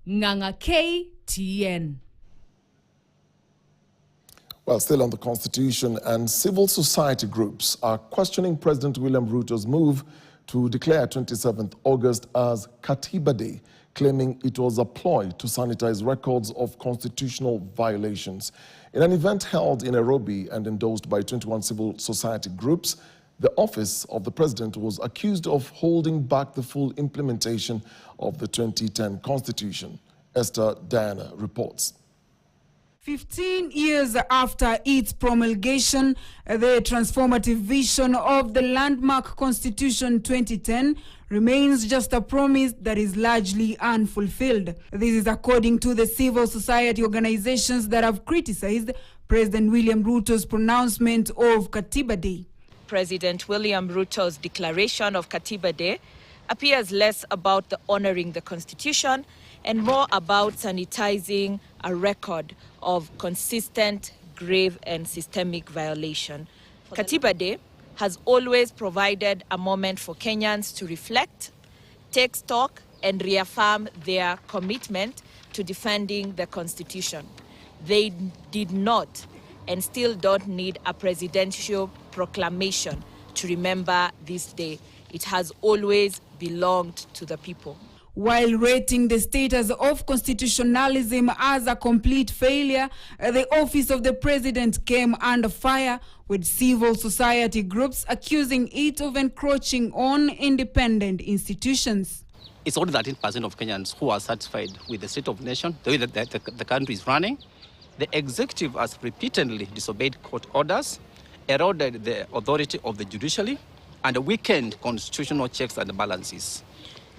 Nganga KTN. Well, still on the Constitution, and civil society groups are questioning President William Ruto's move to declare 27th August as Katiba Day, claiming it was a ploy to sanitize records of constitutional violations. In an event held in Nairobi and endorsed by 21 civil society groups, the office of the president was accused of holding back the full implementation of the 2010 Constitution. Esther Diana reports. 15 years after its promulgation, the transformative vision of the landmark Constitution 2010 remains just a promise that is largely unfulfilled. This is according to the civil society organizations that have criticized President William Ruto's pronouncement of Katiba Day. President William Ruto's declaration of Katiba Day appears less about the honoring the Constitution and more about sanitizing a record of consistent, grave and systemic violation. Katiba Day has always provided a moment for Kenyans to reflect, take stock and reaffirm their commitment to defending the Constitution. They did not and still don't need a presidential proclamation to remember this day. It has always belonged to the people. While rating the status of constitutionalism as a complete failure, the office of the president came under fire, with civil society groups accusing it of encroaching on independent institutions. It's only 13% of Kenyans who are satisfied with the state of the nation, the way that the country is running. The executive has repeatedly disobeyed court orders, eroded the authority of the judiciary, and weakened constitutional checks and balances.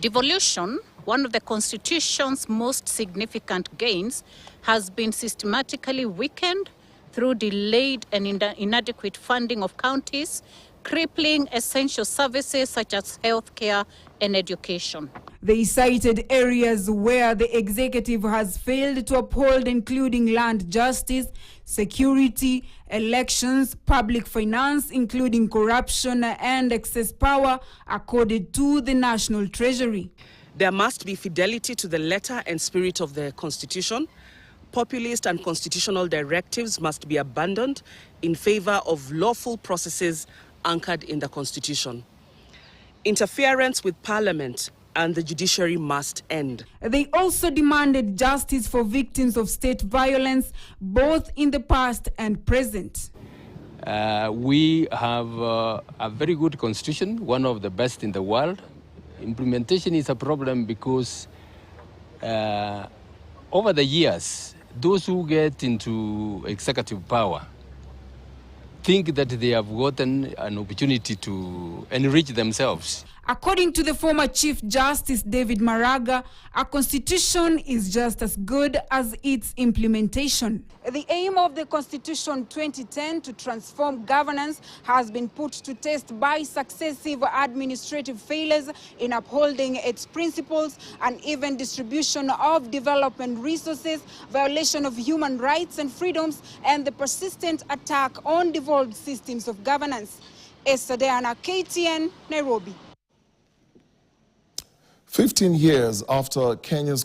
Devolution, one of the Constitution's most significant gains, has been systematically weakened through delayed and inadequate funding of counties, crippling essential services such as healthcare and education. They cited areas where the executive has failed to uphold, including land justice, security, elections, public finance, including corruption and excess power accorded to the National Treasury. There must be fidelity to the letter and spirit of the Constitution. Populist and constitutional directives must be abandoned in favor of lawful processes anchored in the Constitution. Interference with Parliament and the judiciary must end. They also demanded justice for victims of state violence, both in the past and present. We have a very good constitution, one of the best in the world. Implementation is a problem because over the years, those who get into executive power think that they have gotten an opportunity to enrich themselves. According to the former Chief Justice David Maraga, a constitution is just as good as its implementation. The aim of the Constitution 2010 to transform governance has been put to test by successive administrative failures in upholding its principles, uneven distribution of development resources, violation of human rights and freedoms, and the persistent attack on devolved systems of governance. Esther Diana, KTN, Nairobi. 15 years after Kenya's